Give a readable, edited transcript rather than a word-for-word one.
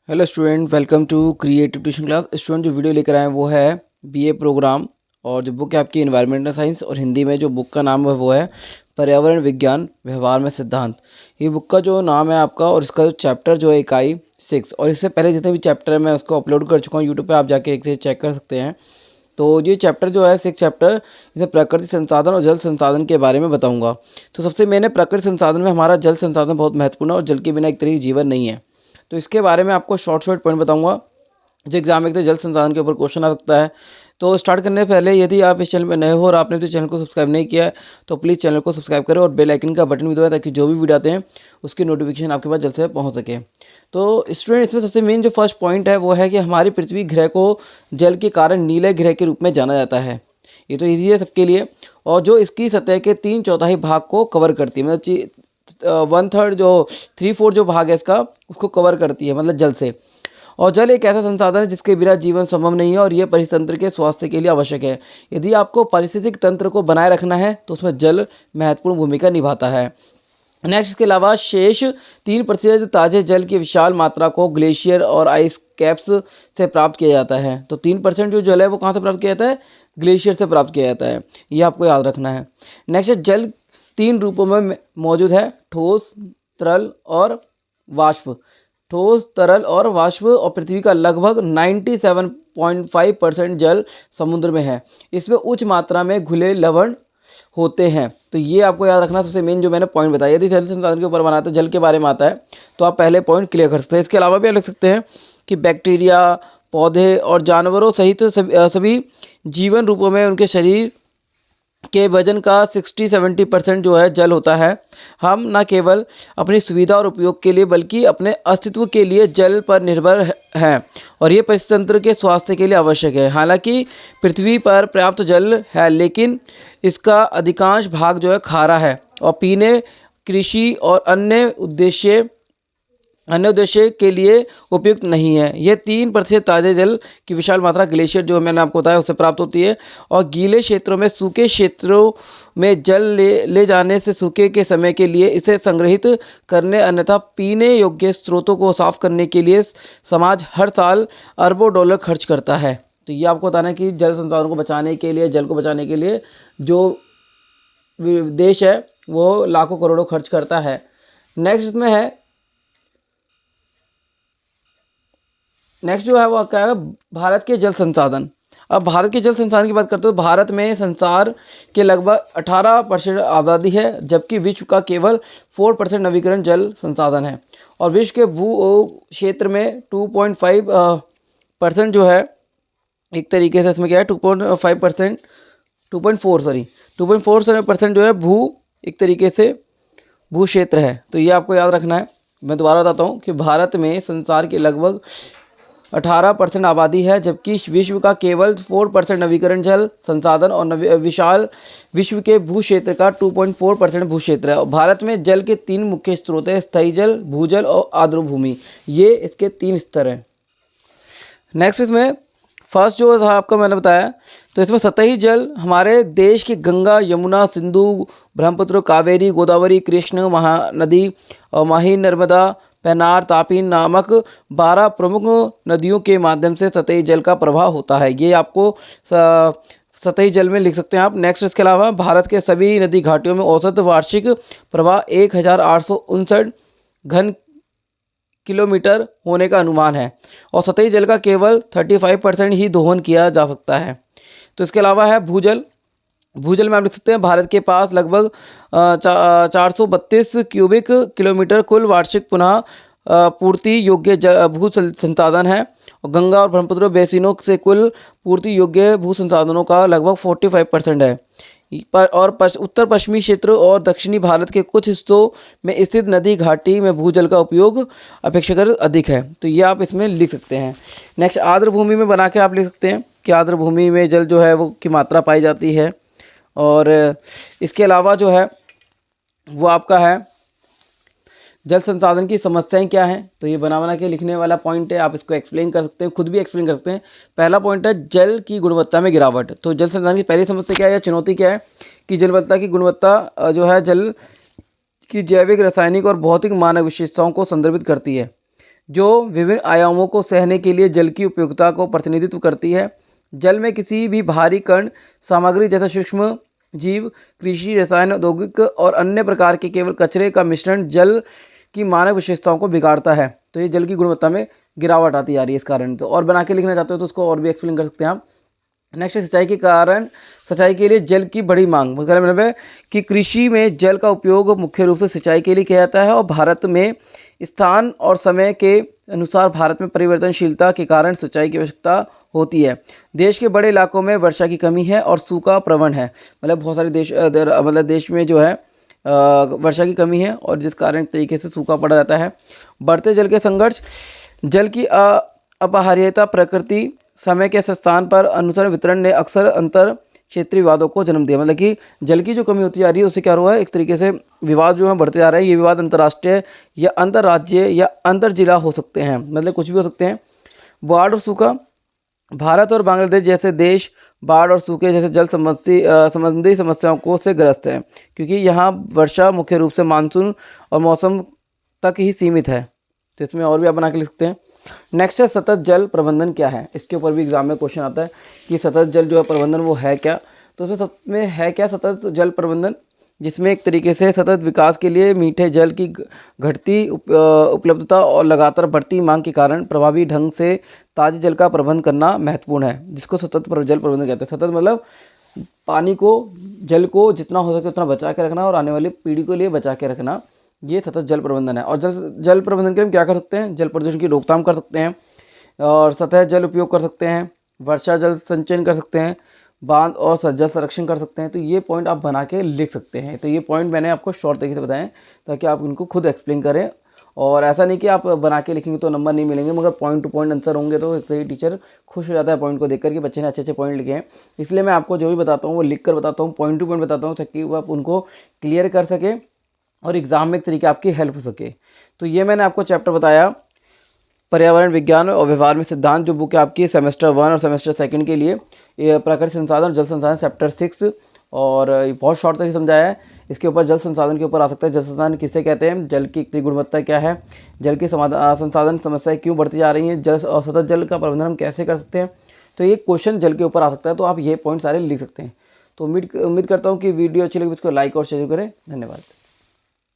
Hello student, welcome to creative tuition class. Student जो video लेकर आए हैं वो है बीए प्रोग्राम, और जो बुक है आपकी इन्वायरमेंटल साइंस, और हिंदी में जो बुक का नाम है वो है पर्यावरण विज्ञान व्यवहार में सिद्धांत। ये बुक का जो नाम है आपका, और इसका जो चैप्टर जो है इकाई 6, और इससे पहले जितने भी चैप्टर है मैं उसको अपलोड कर चुका हूँ यूट्यूब पे, आप जाके एक से चेक कर सकते हैं। तो ये चैप्टर जो है 6 चैप्टर, इसमें प्राकृतिक संसाधन और जल संसाधन के बारे में बताऊंगा। तो सबसे मैंने प्राकृतिक संसाधन में हमारा जल संसाधन बहुत महत्वपूर्ण है, और जल के बिना एक तरीके जीवन नहीं है। तो इसके बारे में आपको शॉर्ट पॉइंट बताऊंगा जो एग्जाम में जल संसाधन के ऊपर क्वेश्चन आ सकता है। तो स्टार्ट करने से पहले यदि आप इस चैनल में नए हो और आपने तो चैनल को सब्सक्राइब नहीं किया है तो प्लीज़ चैनल को सब्सक्राइब करें और बेल आइकन का बटन भी दबाएं, ताकि जो भी वीडियो आते हैं उसकी नोटिफिकेशन आपके पास जल्द से पहुंच सके। तो स्टूडेंट, इसमें सबसे मेन जो फर्स्ट पॉइंट है वो है कि हमारी पृथ्वी ग्रह को जल के कारण नीले ग्रह के रूप में जाना जाता है। ये तो ईजी है सबके लिए। और जो इसकी सतह के 3/4 भाग को कवर करती है, मतलब 1/3 जो 3/4 जो भाग है इसका उसको कवर करती है, मतलब जल से। और जल एक ऐसा संसाधन है जिसके बिना जीवन संभव नहीं है, और यह परितंत्र के स्वास्थ्य के लिए आवश्यक है। यदि आपको पारिस्थितिक तंत्र को बनाए रखना है तो उसमें जल महत्वपूर्ण भूमिका निभाता है। नेक्स्ट, इसके अलावा शेष 3% ताजे जल की विशाल मात्रा को ग्लेशियर और आइस कैप्स से प्राप्त किया जाता है। तो 3% जो जल है वो कहाँ से प्राप्त किया जाता है? ग्लेशियर से प्राप्त किया जाता है, ये आपको याद रखना है। नेक्स्ट, जल 3 रूपों में मौजूद है: ठोस, तरल और वाष्प। ठोस, तरल और वाष्प। और पृथ्वी का लगभग 97.5% जल समुद्र में है। इसमें उच्च मात्रा में घुले लवण होते हैं। तो ये आपको याद रखना, सबसे मेन जो मैंने पॉइंट बताया। यदि जल संसाधन के ऊपर बनाता है, जल के बारे में आता है, तो आप पहले पॉइंट क्लियर कर सकते हैं। इसके अलावा भी आप लिख सकते हैं कि बैक्टीरिया, पौधे और जानवरों सहित सभी जीवन रूपों में उनके शरीर के वजन का 60-70% जो है जल होता है। हम न केवल अपनी सुविधा और उपयोग के लिए बल्कि अपने अस्तित्व के लिए जल पर निर्भर हैं, और ये परितंत्र के स्वास्थ्य के लिए आवश्यक है। हालांकि पृथ्वी पर पर्याप्त जल है, लेकिन इसका अधिकांश भाग जो है खारा है और पीने, कृषि और अन्य उद्देश्य के लिए उपयुक्त नहीं है। यह 3% ताजे जल की विशाल मात्रा ग्लेशियर जो मैंने आपको बताया उससे प्राप्त होती है, और गीले क्षेत्रों में, सूखे क्षेत्रों में जल ले जाने से सूखे के समय के लिए इसे संग्रहित करने, अन्यथा पीने योग्य स्रोतों को साफ करने के लिए समाज हर साल अरबों डॉलर खर्च करता है। तो ये आपको बताना है कि जल संसाधन को बचाने के लिए, जल को बचाने के लिए जो देश है वो लाखों करोड़ों खर्च करता है। नेक्स्ट इसमें है, नेक्स्ट जो है वो क्या है? भारत के जल संसाधन। अब भारत के जल संसाधन की बात करते हो तो भारत में संसार के लगभग 18% आबादी है, जबकि विश्व का केवल 4% नवीकरण जल संसाधन है। और विश्व के भू क्षेत्र में 2.5% जो है, एक तरीके से इसमें क्या है, 2.5% 2.4% जो है एक तरीके से भू क्षेत्र है। तो ये आपको याद रखना है। मैं दोबारा बताता हूँ कि भारत में संसार के लगभग 18% आबादी है, जबकि विश्व का केवल 4% नवीकरण जल संसाधन, और विशाल विश्व के भू क्षेत्र का 2.4% भू क्षेत्र है। और भारत में जल के 3 मुख्य स्रोत हैं: स्थायी जल, भूजल और आर्द्र भूमि। ये इसके 3 स्तर हैं। नेक्स्ट इसमें फर्स्ट जो था आपका मैंने बताया, तो इसमें सतही जल हमारे देश की गंगा, यमुना, सिंधु, ब्रह्मपुत्र, कावेरी, गोदावरी, कृष्ण महानदी और माही, नर्मदा, पेनार, तापी नामक 12 प्रमुख नदियों के माध्यम से सतही जल का प्रवाह होता है। ये आपको सतही जल में लिख सकते हैं आप। नेक्स्ट, इसके अलावा भारत के सभी नदी घाटियों में औसत वार्षिक प्रवाह 1859 घन किलोमीटर होने का अनुमान है, और सतही जल का केवल 35% ही दोहन किया जा सकता है। तो इसके अलावा है भूजल। भूजल में आप लिख सकते हैं भारत के पास लगभग 432 क्यूबिक किलोमीटर कुल वार्षिक पुनः पूर्ति योग्य भू संसाधन है, और गंगा और ब्रह्मपुत्र बेसिनों से कुल पूर्ति योग्य भू संसाधनों का लगभग 45% है। और उत्तर पश्चिमी क्षेत्र और दक्षिणी भारत के कुछ हिस्सों में स्थित नदी घाटी में भूजल का उपयोग अपेक्षाकृत अधिक है। तो ये आप इसमें लिख सकते हैं। नेक्स्ट, आर्द्र भूमि में बना के आप लिख सकते हैं कि आर्द्र भूमि में जल जो है वो की मात्रा पाई जाती है। और इसके अलावा जो है वो आपका है जल संसाधन की समस्याएं क्या हैं। तो ये बना के लिखने वाला पॉइंट है, आप इसको एक्सप्लेन कर सकते हैं, खुद भी एक्सप्लेन कर सकते हैं। पहला पॉइंट है जल की गुणवत्ता में गिरावट। तो जल संसाधन की पहली समस्या क्या है या चुनौती क्या है कि जलवत्ता की गुणवत्ता जो है जल की जैविक, रासायनिक और भौतिक मानक विशेषताओं को संदर्भित करती है। जो विभिन्न आयामों को सहने के लिए जल की उपयोगिता को प्रतिनिधित्व करती है। जल में किसी भी भारी कण सामग्री जैसे सूक्ष्म जीव, कृषि, रसायन, औद्योगिक और अन्य प्रकार के केवल कचरे का मिश्रण जल की मानक विशेषताओं को बिगाड़ता है। तो ये जल की गुणवत्ता में गिरावट आती जा रही है इस कारण। तो और बना के लिखना चाहते हो तो उसको और भी एक्सप्लेन कर सकते हैं आप। नेक्स्ट, सिंचाई के कारण सिंचाई के लिए जल की बड़ी मांग। मतलब है कि कृषि में जल का उपयोग मुख्य रूप से सिंचाई के लिए किया जाता है और भारत में स्थान और समय के अनुसार भारत में परिवर्तनशीलता के कारण सिंचाई की आवश्यकता होती है। देश के बड़े इलाकों में वर्षा की कमी है और सूखा प्रवण है। मतलब बहुत सारे देश में जो है वर्षा की कमी है और जिस कारण तरीके से सूखा पड़ा रहता है। बढ़ते जल के संघर्ष, जल की अपहार्यता प्रकृति समय के स्थान पर अनुसार वितरण ने अक्सर अंतर क्षेत्रीय विवादों को जन्म दिया। मतलब कि जल की जो कमी होती जा रही है उससे क्या हुआ है, एक तरीके से विवाद जो है बढ़ते जा रहे हैं। ये विवाद अंतर्राष्ट्रीय या अंतर्राज्यीय या अंतर जिला हो सकते हैं, मतलब कुछ भी हो सकते हैं। बाढ़ और सूखा, भारत और बांग्लादेश जैसे देश बाढ़ और सूखे जैसे जल संबंधी समस्याओं को से ग्रस्त हैं, क्योंकि यहाँ वर्षा मुख्य रूप से मानसून और मौसम तक ही सीमित है। तो इसमें और भी आप बना के लिख सकते हैं। नेक्स्ट है सतत जल प्रबंधन क्या है। इसके ऊपर भी एग्जाम में क्वेश्चन आता है कि सतत जल जो है प्रबंधन वो है क्या। तो उसमें सब में है क्या सतत जल प्रबंधन, जिसमें एक तरीके से सतत विकास के लिए मीठे जल की घटती उपलब्धता और लगातार बढ़ती मांग के कारण प्रभावी ढंग से ताजे जल का प्रबंधन करना महत्वपूर्ण है, जिसको सतत जल प्रबंधन कहते हैं। सतत मतलब पानी को, जल को जितना हो सके उतना बचा के रखना और आने वाली पीढ़ी के लिए बचा के रखना, ये सतत जल प्रबंधन है। और जल प्रबंधन के लिए हम क्या कर सकते हैं, जल प्रदूषण की रोकथाम कर सकते हैं और सतह जल उपयोग कर सकते हैं, वर्षा जल संचयन कर सकते हैं, बांध और जल संरक्षण कर सकते हैं। तो ये पॉइंट आप बना के लिख सकते हैं। तो ये पॉइंट मैंने आपको शॉर्ट तरीके से बताए ताकि आप इनको खुद एक्सप्लेन करें। और ऐसा नहीं कि आप बना के लिखेंगे तो नंबर नहीं मिलेंगे, मगर पॉइंट टू पॉइंट आंसर होंगे तो एक टीचर खुश हो जाता है पॉइंट को देख कर कि बच्चे ने अच्छे अच्छे पॉइंट लिखे हैं। इसलिए मैं आपको जो भी बताता हूँ वो लिख कर बताता हूँ, पॉइंट टू पॉइंट बताता हूँ, ताकि आप उनको क्लियर कर सके और एग्ज़ाम में एक तरीके आपकी हेल्प हो सके। तो ये मैंने आपको चैप्टर बताया पर्यावरण विज्ञान और व्यवहार में सिद्धांत, जो बुक है आपकी सेमेस्टर 1 और सेमेस्टर 2 के लिए। ये प्राकृतिक संसाधन और जल संसाधन चैप्टर 6, और बहुत शॉर्ट तक समझाया है। इसके ऊपर जल संसाधन के ऊपर आ सकता है। जल संसाधन किसे कहते हैं, जल की एक गुणवत्ता क्या है, जल की संसाधन समस्याएं क्यों बढ़ती जा रही हैं, जल और सतत जल का प्रबंधन हम कैसे कर सकते हैं। तो ये क्वेश्चन जल के ऊपर आ सकता है, तो आप ये पॉइंट सारे लिख सकते हैं। तो उम्मीद करता हूँ कि वीडियो अच्छी लगी, इसको लाइक और शेयर करें। धन्यवाद।